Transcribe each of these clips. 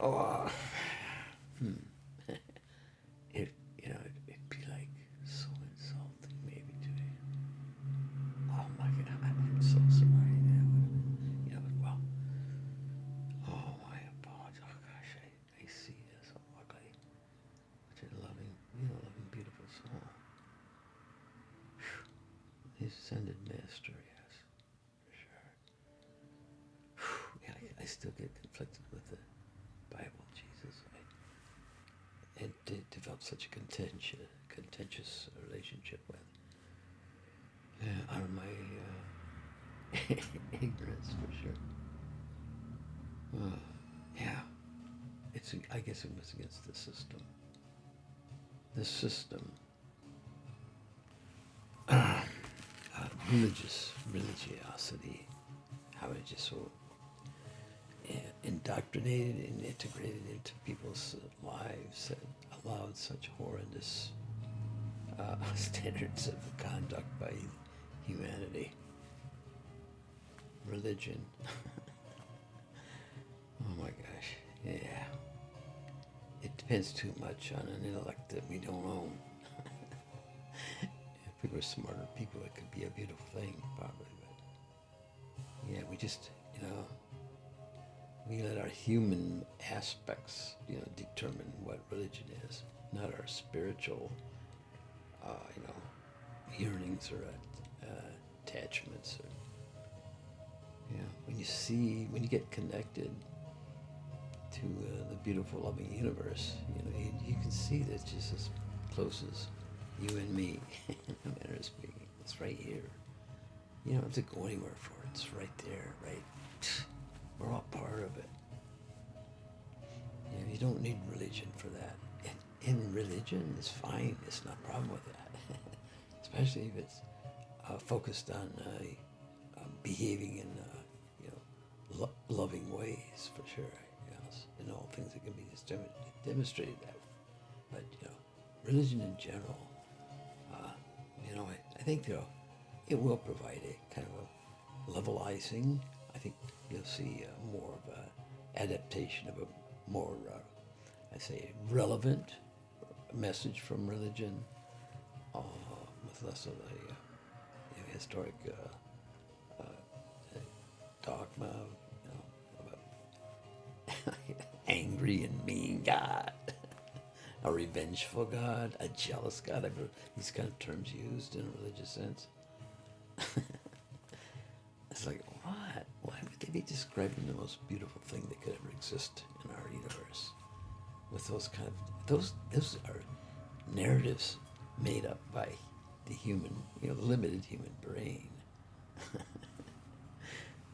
Oh, it, it'd be like so insulting maybe to him. Oh my God, I'm so sorry. That would have been, well, oh, I apologize. Oh gosh, I see this so ugly. Such a loving, loving, beautiful soul. His ascended master, yes, for sure. Yeah, I still get conflicted with the Bible, Jesus. I did develop such a contentious relationship with. Out of my ignorance, for sure. Uh, yeah, I guess it was against the system. The system, religiosity, how it just so indoctrinated and integrated into people's lives that allowed such horrendous standards of conduct by humanity, religion. Oh my gosh, yeah. It depends too much on an intellect that we don't own. If we were smarter people, it could be a beautiful thing, probably. But yeah, we just, we let our human aspects, determine what religion is, not our spiritual, you know, yearnings or attachments. Or, when you get connected to the beautiful, loving universe, you can see that just as close as you and me, in a manner of speaking. It's right here. You don't have to go anywhere for it. It's right there, right? We're all part of it. You don't need religion for that. And religion is fine. It's not a problem with that. Especially if it's focused on behaving in loving ways, for sure. Yes, in all things that can be demonstrated that way. But religion in general, I think it will provide a kind of a levelizing. I think you'll see more of a adaptation of a more, I say, relevant message from religion, with less of a historic dogma, of angry and mean God, a revengeful God, a jealous God. I've heard these kind of terms used in a religious sense. It's like, what? Why would they be describing the most beautiful thing that could ever exist in our universe? With those kind of those are narratives made up by the human, limited human brain.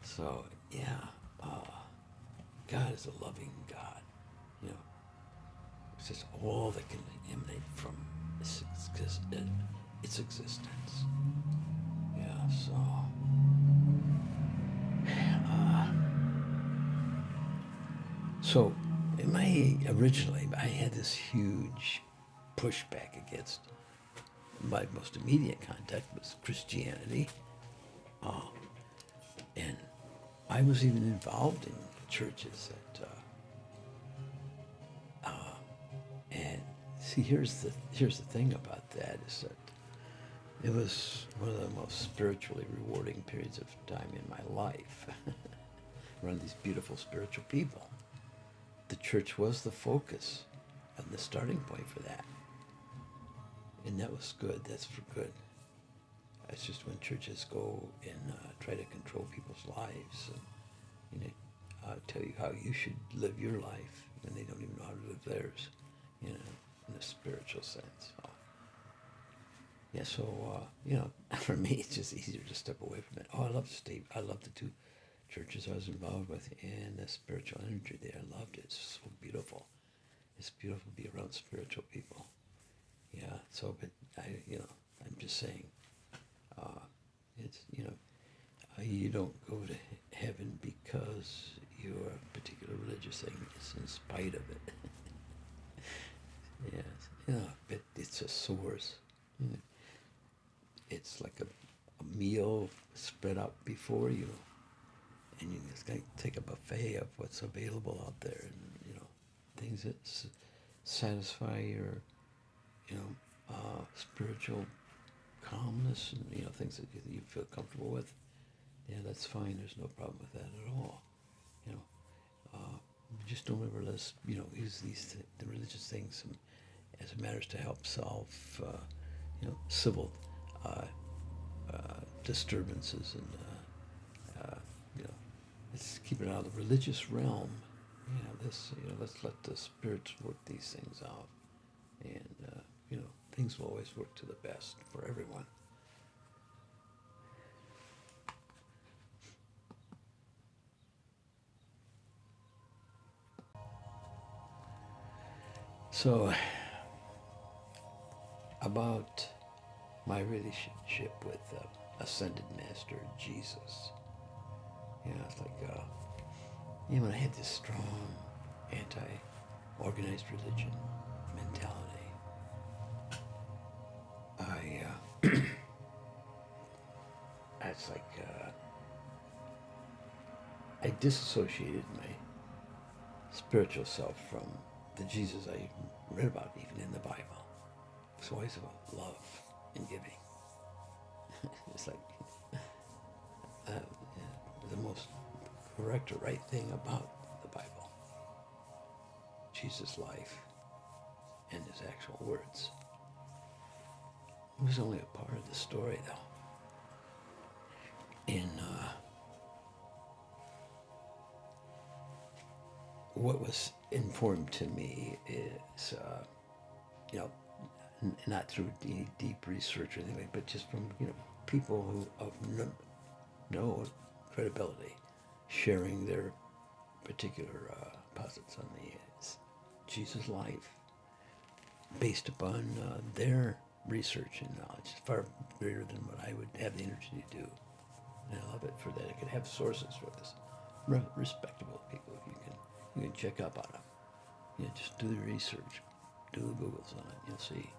So yeah, God is a loving God. You know, it's just all that can emanate from its existence. Yeah. So in originally, I had this huge pushback against my most immediate contact was Christianity, and I was even involved in churches that. And see, here's the thing about that is that it was one of the most spiritually rewarding periods of time in my life. Around these beautiful spiritual people, the church was the focus and the starting point for that, and that was good. That's for good. It's just when churches go and try to control people's lives and tell you how you should live your life, and they don't even know how to live theirs, in a spiritual sense. So, yeah, so, for me, it's just easier to step away from it. Oh, I love the two churches I was involved with, and the spiritual energy there. I loved it. It's so beautiful. It's beautiful to be around spiritual people. Yeah, so, but I'm just saying, it's, you don't go to heaven because you're a particular religious thing. It's in spite of it. Yes, but it's a source. It's like a meal spread out before you, and you just gotta take a buffet of what's available out there, and things that satisfy your, spiritual calmness, and things that you feel comfortable with. Yeah, that's fine. There's no problem with that at all. You know, just don't ever let us, use the religious things as matters to help solve, civil uh, disturbances, and you know, let's keep it out of the religious realm. Let's let the spirits work these things out, and things will always work to the best for everyone. So, about my relationship with Ascended Master Jesus. It's like, when I had this strong anti-organized religion mentality, it's like I disassociated my spiritual self from the Jesus I read about even in the Bible. It's always about love and giving. It's like the most correct or right thing about the Bible. Jesus' life and his actual words. It was only a part of the story, though. In what was informed to me is, not through deep research or anything, but just from people who of no credibility, sharing their particular posits on the Jesus' life, based upon their research and knowledge, far greater than what I would have the energy to do. And I love it for that. I could have sources for this, respectable people. You can check up on them. Just do the research, do the Googles on it. You'll see.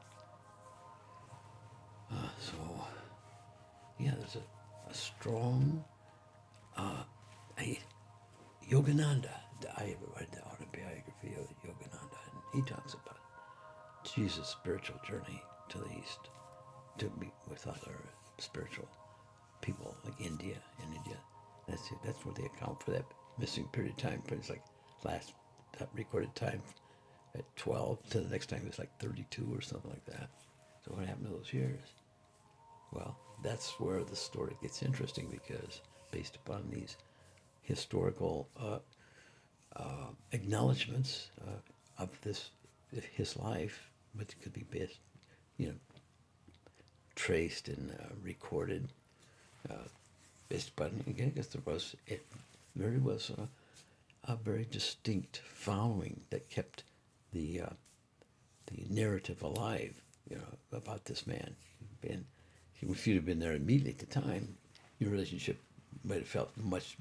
There's a strong Yogananda. I ever read the autobiography of Yogananda, and he talks about Jesus' spiritual journey to the East, to meet with other spiritual people like India. That's it. That's where they account for that missing period of time. It's like last recorded time at 12 to the next time it was like 32 or something like that. So what happened to those years? Well, that's where the story gets interesting, because based upon these historical acknowledgments of his life, which could be based, traced and recorded, based upon, again, because there was a very distinct following that kept the narrative alive, about this man. And if you'd have been there immediately at the time, your relationship might have felt much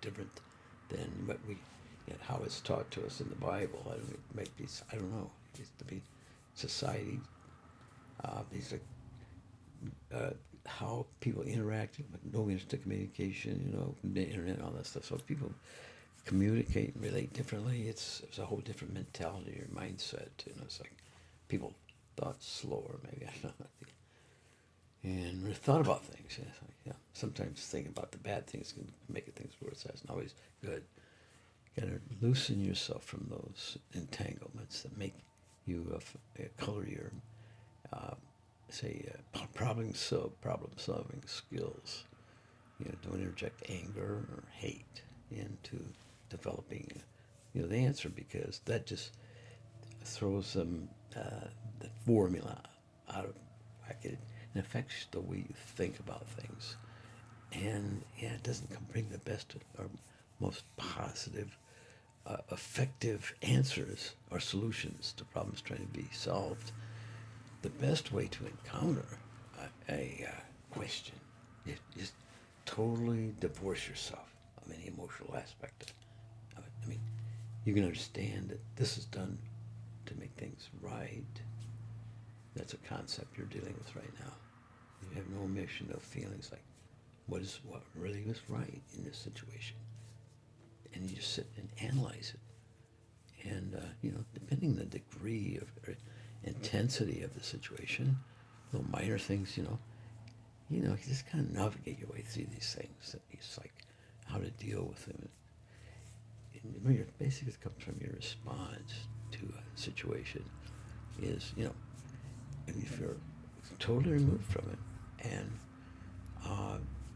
different than what how it's taught to us in the Bible. I don't know. It used to be society. These are how people interact, with no instant communication, the internet and all that stuff. So people communicate and relate differently. It's a whole different mentality or mindset. It's like people thought slower, maybe. I don't know. And we thought about things. Sometimes thinking about the bad things can make things worse. That's not always good. You gotta loosen yourself from those entanglements that make you color your, problem-solving skills. Don't interject anger or hate into developing, the answer, because that just throws them the formula out of whack. It affects the way you think about things, and it doesn't bring the best or most positive, effective answers or solutions to problems trying to be solved. The best way to encounter a question is just totally divorce yourself of any emotional aspect of it. I mean, you can understand that this is done to make things right. That's a concept you're dealing with right now. You have no omission of feelings like, what really was right in this situation? And you just sit and analyze it. depending the degree of or intensity of the situation, little minor things, you just kind of navigate your way through these things. It's like how to deal with them. Basically, it comes from your response to a situation. Is if you're totally removed from it, and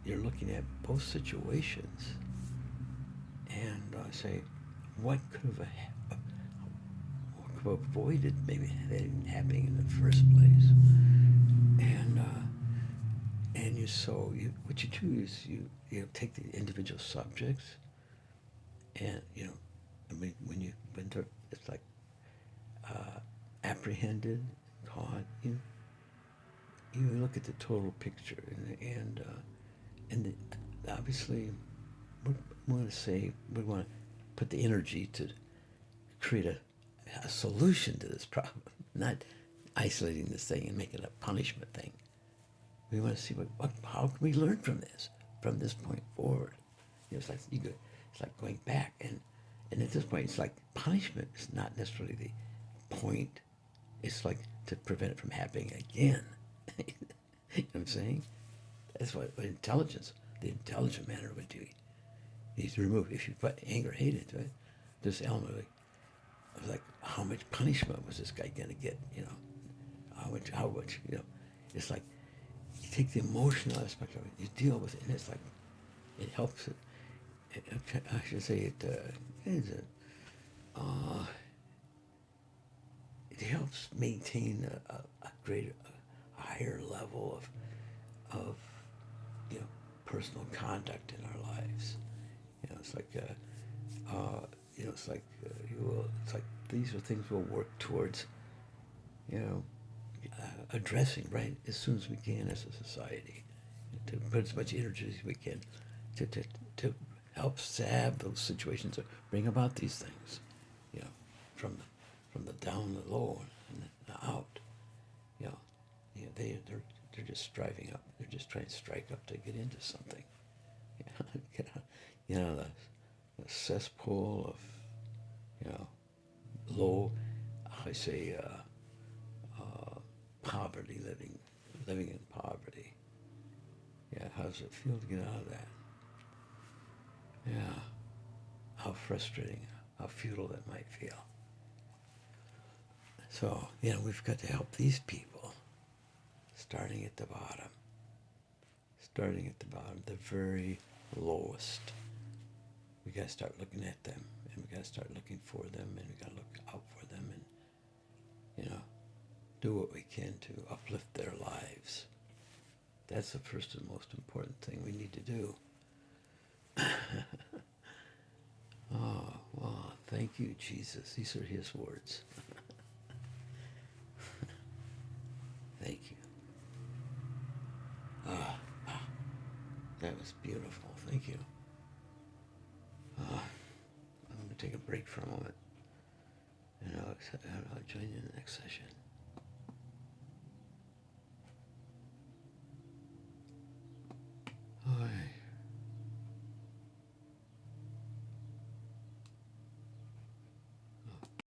you're looking at both situations, and say, what could have avoided maybe that even happening in the first place, and what you do is you take the individual subjects, and it's like apprehended, caught. You look at the total picture, and obviously we want to put the energy to create a solution to this problem, not isolating this thing and making it a punishment thing. We want to see how can we learn from this point forward. It's like it's like going back, and at this point, it's like punishment is not necessarily the point. It's like to prevent it from happening again. You know what I'm saying? That's what the intelligent manner would do. He's to remove, if you put anger, hate into it, this element of like, how much punishment was this guy going to get? How much, it's like, you take the emotional aspect of it, you deal with it, and it's like, it helps it. I should say it helps maintain a higher level of personal conduct in our lives. It's like it's like these are things we'll work towards addressing right as soon as we can as a society, to put as much energy as we can to help salve those situations or bring about these things, from the down, the low, and the out. They're just striving up. They're just trying to strike up to get into something. The cesspool of low, I say, poverty, living in poverty. Yeah, how does it feel to get out of that? Yeah, how frustrating, how futile that might feel. So, we've got to help these people, starting at the bottom, the very lowest. We got to start looking at them, and we got to start looking for them, and we got to look out for them, and, do what we can to uplift their lives. That's the first and most important thing we need to do. Oh, wow. Thank you, Jesus. These are his words. Thank you. That was beautiful. Thank you. I'm going to take a break for a moment, and I'll join you in the next session.